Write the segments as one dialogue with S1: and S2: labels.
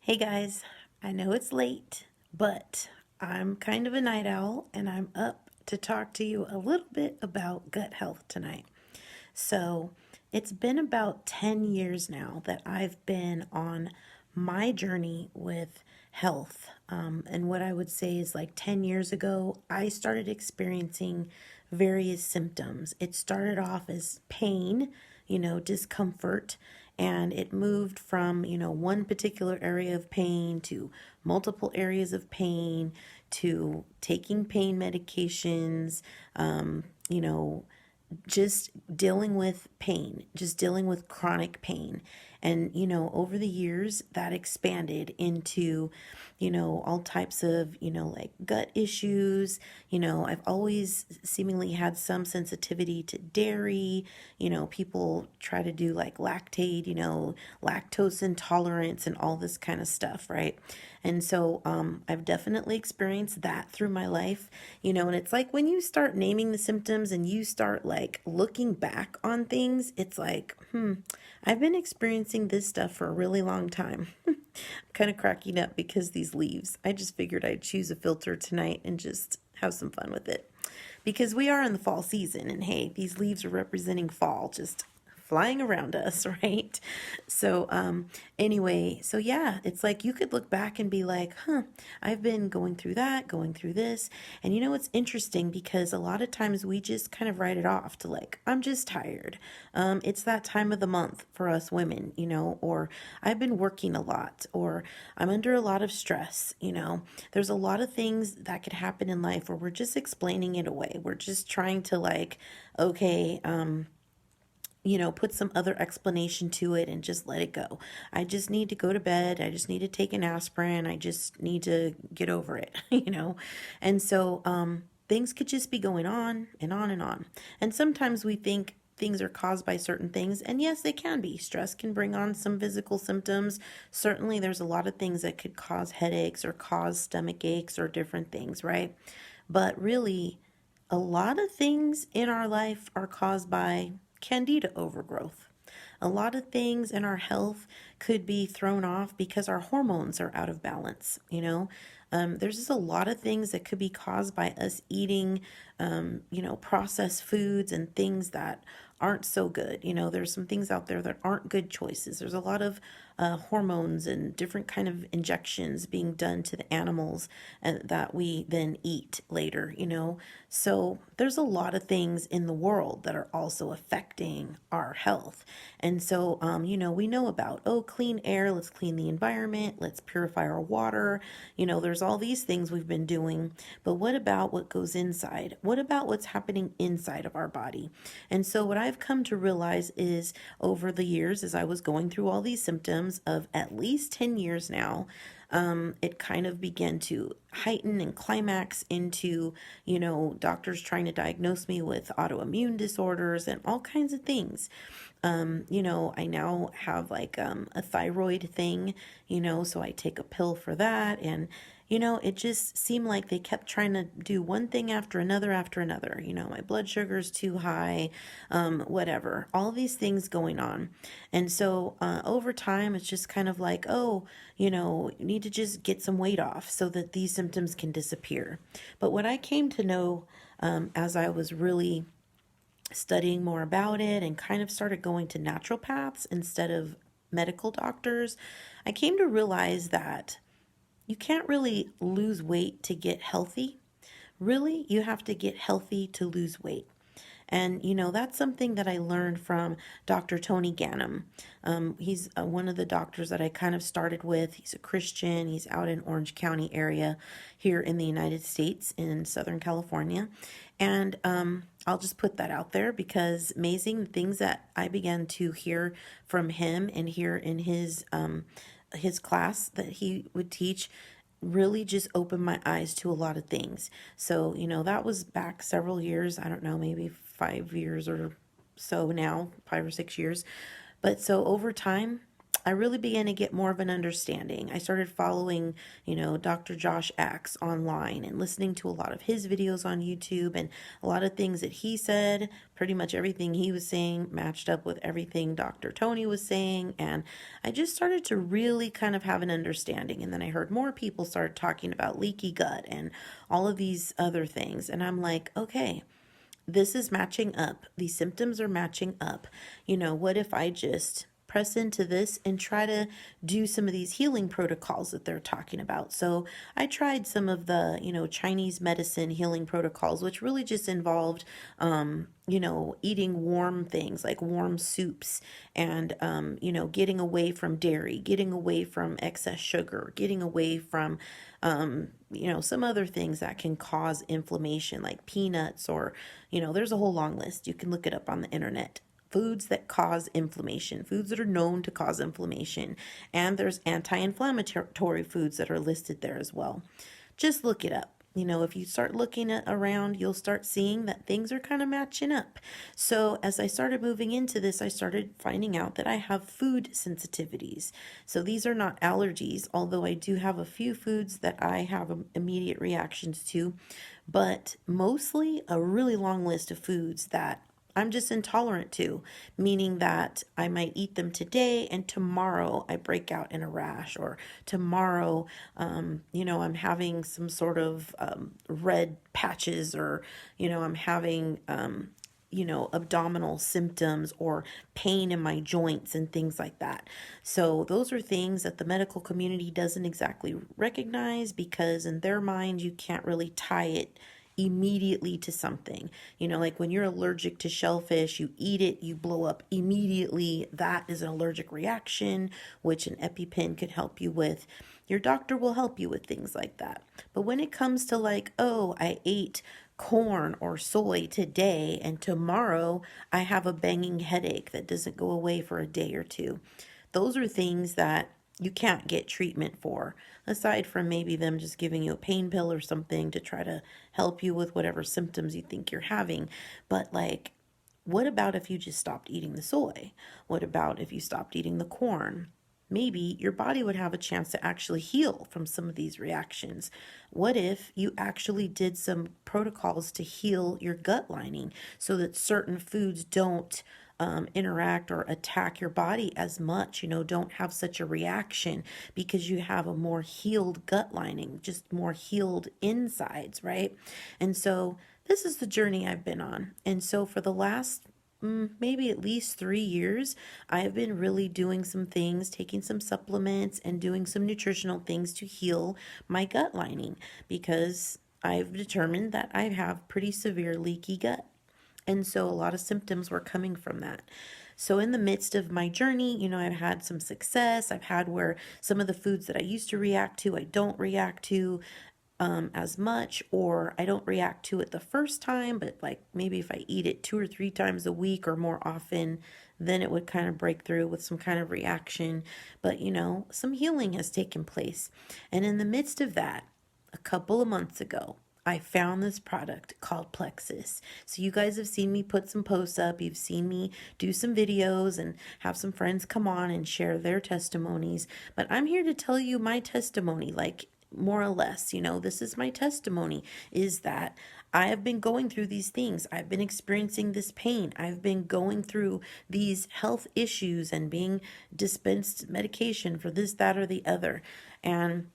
S1: Hey guys, I know it's late, but I'm kind of a night owl and I'm up to talk to you a little bit about gut health tonight. So, it's been about 10 years now that I've been on my journey with health. And what I would say is like 10 years ago, I started experiencing various symptoms. It started off as pain, discomfort, and it moved from, one particular area of pain to multiple areas of pain to taking pain medications, um, you know, just dealing with pain, just dealing with chronic pain. And, over the years, that expanded into, all types of, like gut issues. I've always seemingly had some sensitivity to dairy. People try to do like lactate, lactose intolerance and all this kind of stuff, right? And so I've definitely experienced that through my life, and it's like when you start naming the symptoms and you start like looking back on things, it's like, I've been experiencing this stuff for a really long time. I'm kind of cracking up because these leaves, I just figured I'd choose a filter tonight and just have some fun with it. Because we are in the fall season, and hey, these leaves are representing fall, just flying around us, right? So, anyway, so yeah, it's like you could look back and be like, I've been going through that, going through this. And it's interesting because a lot of times we just kind of write it off to like, I'm just tired. It's that time of the month for us women, or I've been working a lot, or I'm under a lot of stress. There's a lot of things that could happen in life where we're just explaining it away. We're just trying to like, okay, put some other explanation to it and just let it go. I just need to go to bed. I just need to take an aspirin. I just need to get over it. And so things could just be going on and on and on. And sometimes we think things are caused by certain things. And yes, they can be. Stress can bring on some physical symptoms. Certainly, there's a lot of things that could cause headaches or cause stomach aches or different things, right? But really, a lot of things in our life are caused by candida overgrowth. A lot of things in our health could be thrown off because our hormones are out of balance. There's just a lot of things that could be caused by us eating, processed foods and things that aren't so good. There's some things out there that aren't good choices. There's a lot of hormones and different kind of injections being done to the animals and that we then eat later. So there's a lot of things in the world that are also affecting our health. And so, we know about, clean air, let's clean the environment, let's purify our water. There's all these things we've been doing, but what about what goes inside? What about what's happening inside of our body? And so what I've come to realize is over the years, as I was going through all these symptoms of at least 10 years now, it kind of began to heighten and climax into, doctors trying to diagnose me with autoimmune disorders and all kinds of things. I now have like a thyroid thing, so I take a pill for that. And, it just seemed like they kept trying to do one thing after another after another. My blood sugar's too high, whatever, all these things going on. And so over time, it's just kind of like, you need to just get some weight off so that these symptoms can disappear. But what I came to know as I was really studying more about it and kind of started going to naturopaths instead of medical doctors, I came to realize that you can't really lose weight to get healthy. Really, you have to get healthy to lose weight. And, that's something that I learned from Dr. Tony Gannum. He's one of the doctors that I kind of started with. He's a Christian. He's out in Orange County area here in the United States in Southern California. And I'll just put that out there because amazing things that I began to hear from him and hear in his class that he would teach really just opened my eyes to a lot of things. So, that was back several years. I don't know, maybe 5 years or so now, 5 or 6 years. But so over time, I really began to get more of an understanding. I started following, Dr. Josh Axe online and listening to a lot of his videos on YouTube, and a lot of things that he said, pretty much everything he was saying matched up with everything Dr. Tony was saying. And I just started to really kind of have an understanding. And then I heard more people start talking about leaky gut and all of these other things. And I'm like, okay, this is matching up. These symptoms are matching up. What if I just press into this and try to do some of these healing protocols that they're talking about? So I tried some of the, Chinese medicine healing protocols, which really just involved, eating warm things like warm soups and, getting away from dairy, getting away from excess sugar, getting away from, some other things that can cause inflammation like peanuts or, there's a whole long list. You can look it up on the internet. Foods that cause inflammation, foods that are known to cause inflammation. And there's anti-inflammatory foods that are listed there as well. Just look it up. If you start looking around, you'll start seeing that things are kind of matching up. So as I started moving into this, I started finding out that I have food sensitivities. So these are not allergies, although I do have a few foods that I have immediate reactions to, but mostly a really long list of foods that I'm just intolerant to, meaning that I might eat them today and tomorrow I break out in a rash, or tomorrow, I'm having some sort of red patches, or, I'm having, abdominal symptoms or pain in my joints and things like that. So those are things that the medical community doesn't exactly recognize, because in their mind, you can't really tie it immediately to something. Like when you're allergic to shellfish, you eat it, you blow up immediately. That is an allergic reaction, which an EpiPen could help you with. Your doctor will help you with things like that. But when it comes to like, oh, I ate corn or soy today and tomorrow I have a banging headache that doesn't go away for a day or two, those are things that you can't get treatment for, aside from maybe them just giving you a pain pill or something to try to help you with whatever symptoms you think you're having. But like, what about if you just stopped eating the soy? What about if you stopped eating the corn? Maybe your body would have a chance to actually heal from some of these reactions. What if you actually did some protocols to heal your gut lining so that certain foods don't interact or attack your body as much, don't have such a reaction, because you have a more healed gut lining, just more healed insides, right? And so this is the journey I've been on. And so for the last maybe at least 3 years, I've been really doing some things, taking some supplements and doing some nutritional things to heal my gut lining, because I've determined that I have pretty severe leaky gut. And so a lot of symptoms were coming from that. So in the midst of my journey, I've had some success. I've had where some of the foods that I used to react to, I don't react to as much, or I don't react to it the first time, but like maybe if I eat it 2 or 3 times a week or more often, then it would kind of break through with some kind of reaction. But, some healing has taken place. And in the midst of that, a couple of months ago, I found this product called Plexus. So you guys have seen me put some posts up. You've seen me do some videos and have some friends come on and share their testimonies. But I'm here to tell you my testimony, like more or less, this is my testimony, is that I have been going through these things. I've been experiencing this pain. I've been going through these health issues and being dispensed medication for this, that, or the other. And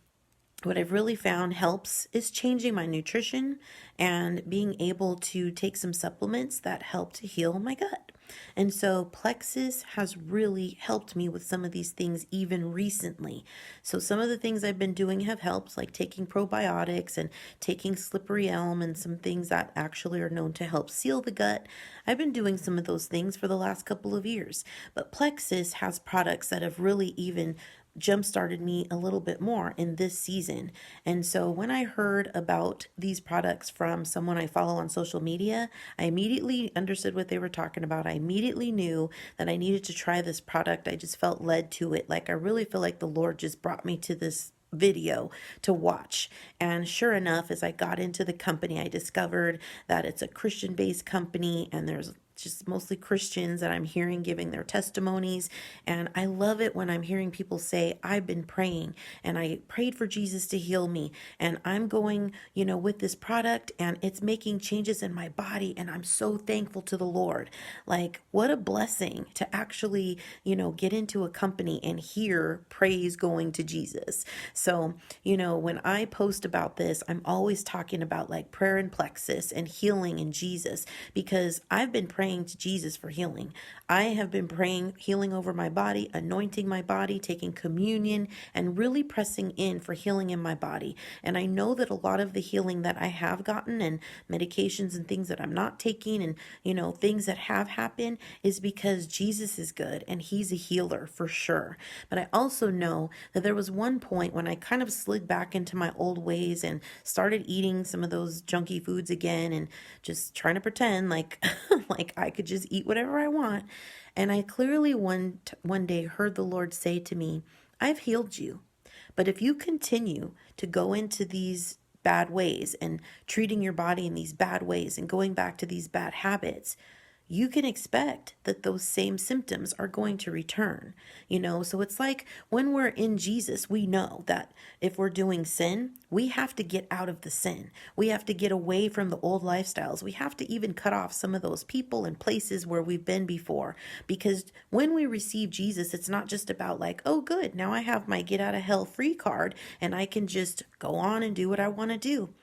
S1: what I've really found helps is changing my nutrition and being able to take some supplements that help to heal my gut. And so Plexus has really helped me with some of these things even recently. So some of the things I've been doing have helped, like taking probiotics and taking slippery elm and some things that actually are known to help seal the gut. I've been doing some of those things for the last couple of years. But Plexus has products that have really even jump-started me a little bit more in this season. And so when I heard about these products from someone I follow on social media, I immediately understood what they were talking about. I immediately knew that I needed to try this product. I just felt led to it. Like I really feel like the Lord just brought me to this video to watch. And sure enough, as I got into the company, I discovered that it's a Christian-based company and there's just mostly Christians that I'm hearing giving their testimonies. And I love it when I'm hearing people say, I've been praying and I prayed for Jesus to heal me. And I'm going, with this product and it's making changes in my body. And I'm so thankful to the Lord. Like, what a blessing to actually, get into a company and hear praise going to Jesus. So, when I post about this, I'm always talking about like prayer and Plexus and healing in Jesus, because I've been praying to Jesus for healing. I have been praying healing over my body, anointing my body, taking communion, and really pressing in for healing in my body. And I know that a lot of the healing that I have gotten and medications and things that I'm not taking and, things that have happened is because Jesus is good and he's a healer for sure. But I also know that there was one point when I kind of slid back into my old ways and started eating some of those junky foods again and just trying to pretend like like I could just eat whatever I want. And I clearly one day heard the Lord say to me, I've healed you. But if you continue to go into these bad ways and treating your body in these bad ways and going back to these bad habits, you can expect that those same symptoms are going to return. So it's like when we're in Jesus, we know that if we're doing sin, we have to get out of the sin. We have to get away from the old lifestyles. We have to even cut off some of those people and places where we've been before. Because when we receive Jesus, it's not just about like, oh, good, now I have my get out of hell free card and I can just go on and do what I want to do.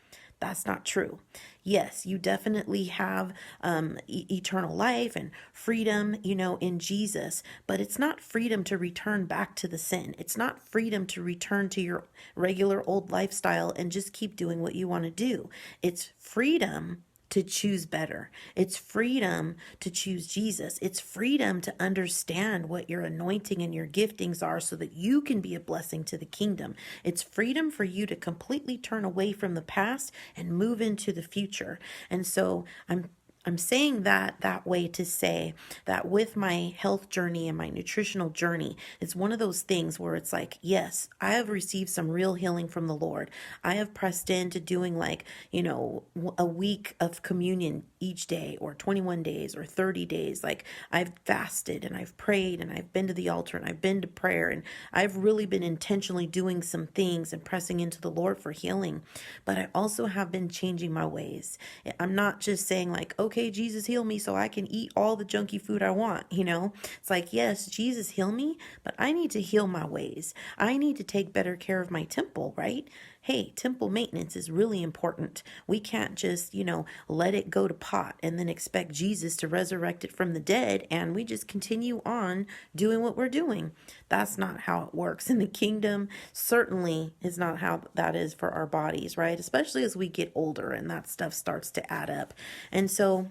S1: That's not true. Yes, you definitely have eternal life and freedom, in Jesus, but it's not freedom to return back to the sin. It's not freedom to return to your regular old lifestyle and just keep doing what you want to do. It's freedom to choose better. It's freedom to choose Jesus. It's freedom to understand what your anointing and your giftings are so that you can be a blessing to the kingdom. It's freedom for you to completely turn away from the past and move into the future. And so I'm saying that way to say that with my health journey and my nutritional journey, it's one of those things where it's like, yes, I have received some real healing from the Lord. I have pressed into doing like, a week of communion each day or 21 days or 30 days. Like I've fasted and I've prayed and I've been to the altar and I've been to prayer and I've really been intentionally doing some things and pressing into the Lord for healing. But I also have been changing my ways. I'm not just saying like, okay, Jesus, heal me so I can eat all the junky food I want. It's like, yes, Jesus, heal me, but I need to heal my ways. I need to take better care of my temple, right? Hey, temple maintenance is really important. We can't just, let it go to pot and then expect Jesus to resurrect it from the dead and we just continue on doing what we're doing. That's not how it works in the kingdom. Certainly is not how that is for our bodies, right? Especially as we get older and that stuff starts to add up. And so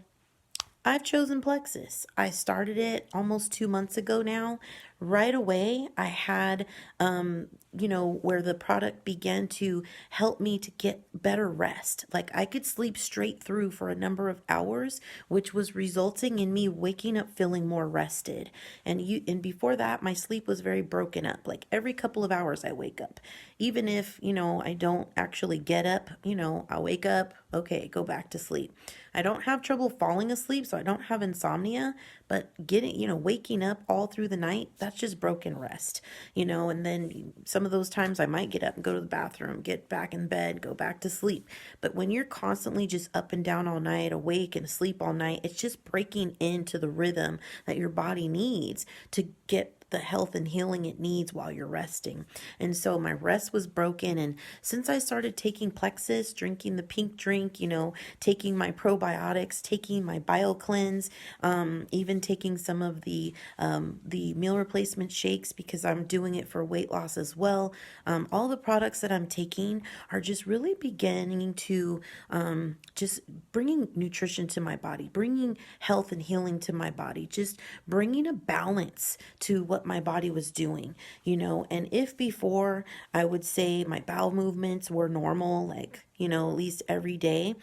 S1: I've chosen Plexus. I started it almost 2 months ago now. Right away, I had, where the product began to help me to get better rest. Like I could sleep straight through for a number of hours, which was resulting in me waking up feeling more rested. And before that, my sleep was very broken up. Like every couple of hours, I wake up. Even if, I don't actually get up, I wake up, okay, go back to sleep. I don't have trouble falling asleep, so I don't have insomnia, but waking up all through the night, that's just broken rest, and then some of those times I might get up and go to the bathroom, get back in bed, go back to sleep. But when you're constantly just up and down all night, awake and asleep all night, it's just breaking into the rhythm that your body needs to get the health and healing it needs while you're resting. And so my rest was broken. And since I started taking Plexus, drinking the pink drink, taking my probiotics, taking my BioCleanse, even taking some of the meal replacement shakes because I'm doing it for weight loss as well. All the products that I'm taking are just really beginning to just bringing nutrition to my body, bringing health and healing to my body, just bringing a balance to what my body was doing, and if before I would say my bowel movements were normal, like, at least every day,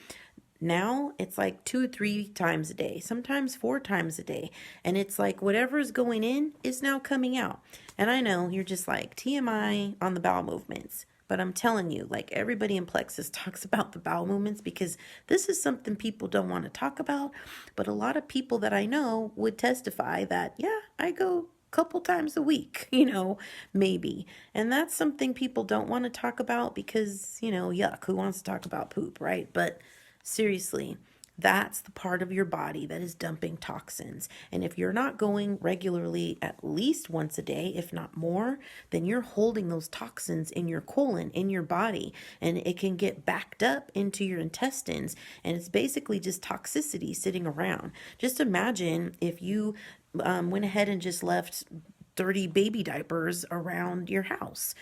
S1: now it's like 2 or 3 times a day, sometimes 4 times a day. And it's like whatever is going in is now coming out. And I know you're just like TMI on the bowel movements. But I'm telling you, like everybody in Plexus talks about the bowel movements because this is something people don't want to talk about. But a lot of people that I know would testify that, yeah, I go a couple times a week, maybe. And that's something people don't want to talk about because, yuck, who wants to talk about poop, right? But seriously, that's the part of your body that is dumping toxins. And if you're not going regularly at least once a day, if not more, then you're holding those toxins in your colon, in your body, and it can get backed up into your intestines. And it's basically just toxicity sitting around. Just imagine if you went ahead and just left dirty baby diapers around your house,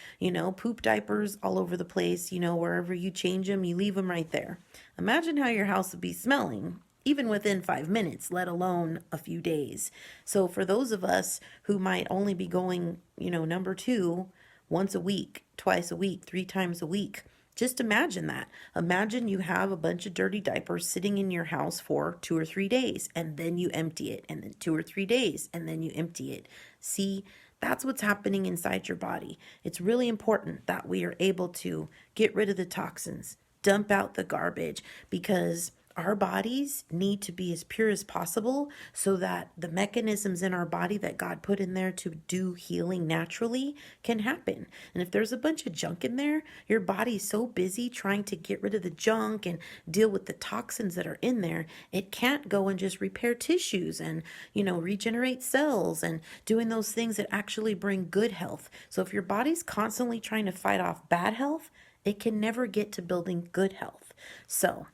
S1: poop diapers all over the place, wherever you change them, you leave them right there. Imagine how your house would be smelling, even within 5 minutes, let alone a few days. So for those of us who might only be going, number two, once a week, twice a week, 3 times a week, just imagine that. Imagine you have a bunch of dirty diapers sitting in your house for 2 or 3 days, and then you empty it, and then 2 or 3 days, and then you empty it. See, that's what's happening inside your body. It's really important that we are able to get rid of the toxins, dump out the garbage, because our bodies need to be as pure as possible so that the mechanisms in our body that God put in there to do healing naturally can happen. And if there's a bunch of junk in there, your body's so busy trying to get rid of the junk and deal with the toxins that are in there, it can't go and just repair tissues and, regenerate cells and doing those things that actually bring good health. So if your body's constantly trying to fight off bad health, it can never get to building good health. So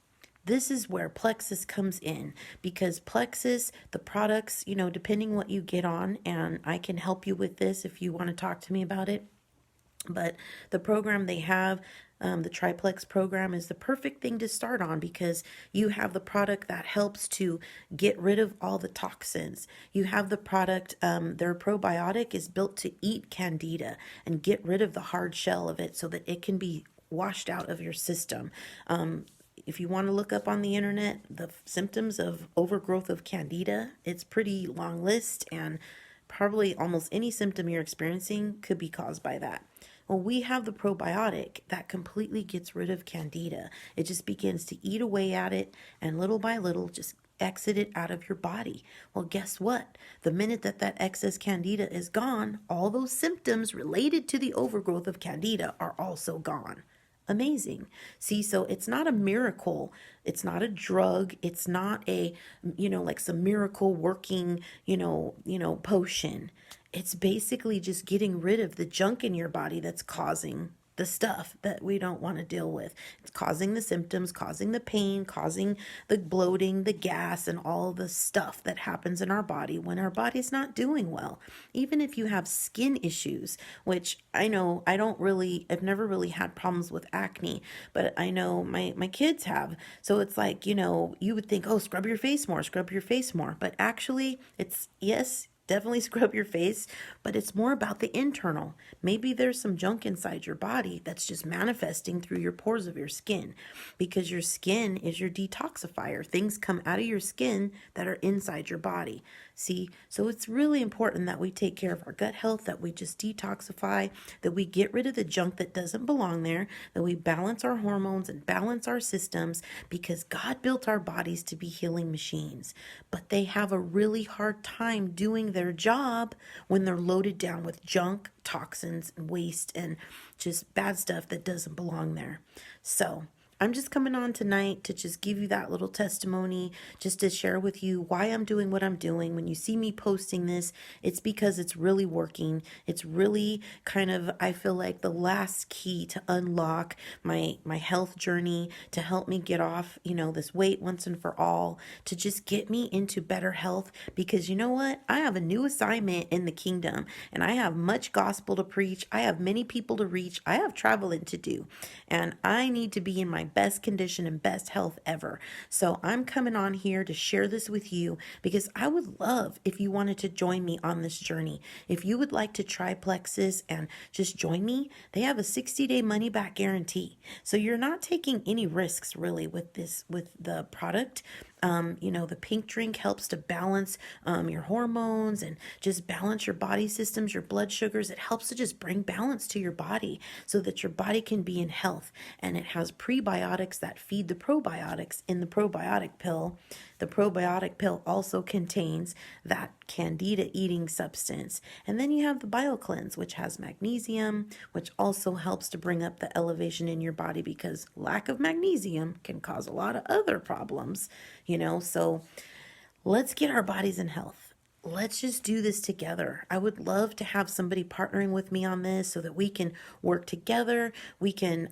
S1: this is where Plexus comes in, because Plexus, the products, depending what you get on, and I can help you with this if you want to talk to me about it. But the program they have, the Triplex program, is the perfect thing to start on because you have the product that helps to get rid of all the toxins. You have the product, their probiotic is built to eat candida and get rid of the hard shell of it so that it can be washed out of your system. If you want to look up on the internet the symptoms of overgrowth of candida, it's pretty long list, and probably almost any symptom you're experiencing could be caused by that. Well, we have the probiotic that completely gets rid of candida. It just begins to eat away at it, and little by little just exit it out of your body. Well, guess what? The minute that excess candida is gone, all those symptoms related to the overgrowth of candida are also gone. Amazing. See, so it's not a miracle. It's not a drug. It's not a, like some miracle working, potion. It's basically just getting rid of the junk in your body that's causing the stuff that we don't want to deal with. It's causing the symptoms, causing the pain, causing the bloating, the gas, and all the stuff that happens in our body when our body's not doing well. Even if you have skin issues, which I know I've never really had problems with acne, but I know my kids have. So it's like, you would think, oh, scrub your face more. But actually, it's, yes, definitely scrub your face, but it's more about the internal. Maybe there's some junk inside your body that's just manifesting through your pores of your skin, because your skin is your detoxifier. Things come out of your skin that are inside your body. See, so it's really important that we take care of our gut health, that we just detoxify, that we get rid of the junk that doesn't belong there, that we balance our hormones and balance our systems, because God built our bodies to be healing machines, but they have a really hard time doing their job when they're loaded down with junk, toxins, and waste, and just bad stuff that doesn't belong there. So I'm just coming on tonight to just give you that little testimony, just to share with you why I'm doing what I'm doing. When you see me posting this, it's because it's really working. It's really kind of, I feel like, the last key to unlock my health journey, to help me get off, this weight once and for all, to just get me into better health. Because you know what? I have a new assignment in the kingdom, and I have much gospel to preach. I have many people to reach. I have traveling to do, and I need to be in my best condition and best health ever. So I'm coming on here to share this with you because I would love if you wanted to join me on this journey. If you would like to try Plexus and just join me, they have a 60-day money back guarantee. So you're not taking any risks really with the product. The pink drink helps to balance your hormones and just balance your body systems, your blood sugars. It helps to just bring balance to your body so that your body can be in health. And it has prebiotics that feed the probiotics in the probiotic pill. The probiotic pill also contains that candida eating substance. And then you have the BioCleanse, which has magnesium, which also helps to bring up the elevation in your body because lack of magnesium can cause a lot of other problems. So let's get our bodies in health. Let's just do this together. I would love to have somebody partnering with me on this so that we can work together. We can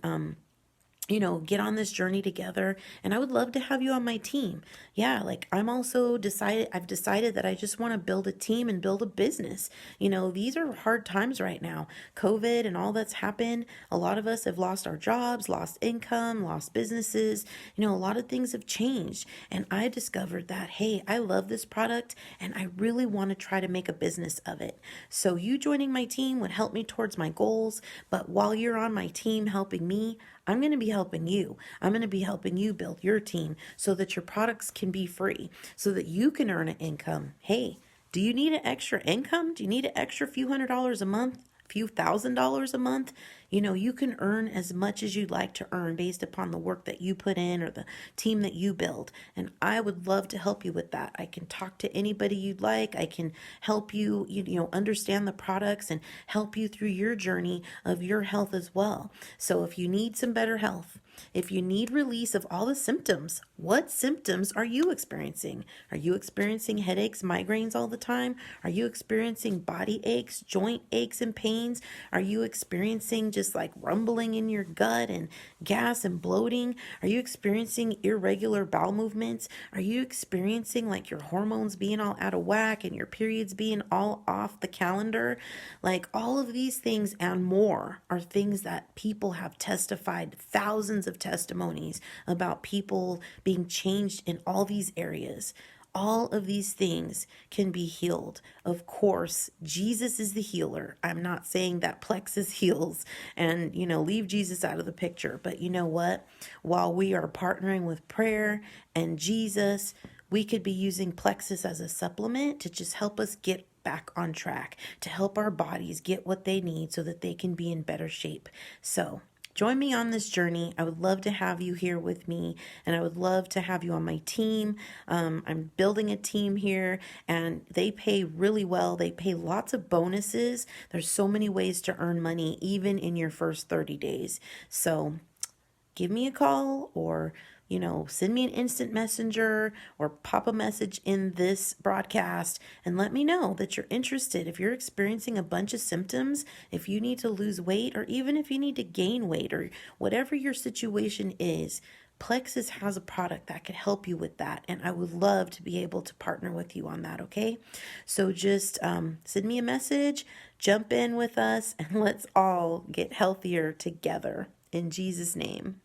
S1: get on this journey together. And I would love to have you on my team. Yeah, like I've decided that I just want to build a team and build a business. These are hard times right now. COVID and all that's happened. A lot of us have lost our jobs, lost income, lost businesses. A lot of things have changed. And I discovered that, hey, I love this product and I really want to try to make a business of it. So you joining my team would help me towards my goals. But while you're on my team helping me, I'm going to be helping you. I'm going to be helping you build your team so that your products can be free, so that you can earn an income. Hey, do you need an extra income? Do you need an extra few $100s a month? Few $1,000s a month? You can earn as much as you'd like to earn based upon the work that you put in or the team that you build. And I would love to help you with that. I can talk to anybody you'd like. I can help you, understand the products and help you through your journey of your health as well. So if you need some better health, if you need release of all the symptoms, what symptoms are you experiencing? Are you experiencing headaches, migraines all the time? Are you experiencing body aches, joint aches and pains? Are you experiencing just like rumbling in your gut and gas and bloating? Are you experiencing irregular bowel movements? Are you experiencing like your hormones being all out of whack and your periods being all off the calendar? Like all of these things and more are things that people have testified, thousands of testimonies about people being changed in all these areas. All of these things can be healed. Of course, Jesus is the healer. I'm not saying that Plexus heals and, leave Jesus out of the picture. But you know what? While we are partnering with prayer and Jesus, we could be using Plexus as a supplement to just help us get back on track, to help our bodies get what they need so that they can be in better shape. So join me on this journey. I would love to have you here with me, and I would love to have you on my team. I'm building a team here, and they pay really well. They pay lots of bonuses. There's so many ways to earn money, even in your first 30 days. So give me a call or send me an instant messenger or pop a message in this broadcast and let me know that you're interested. If you're experiencing a bunch of symptoms, if you need to lose weight, or even if you need to gain weight, or whatever your situation is, Plexus has a product that could help you with that. And I would love to be able to partner with you on that, okay? So just send me a message, jump in with us, and let's all get healthier together. In Jesus' name.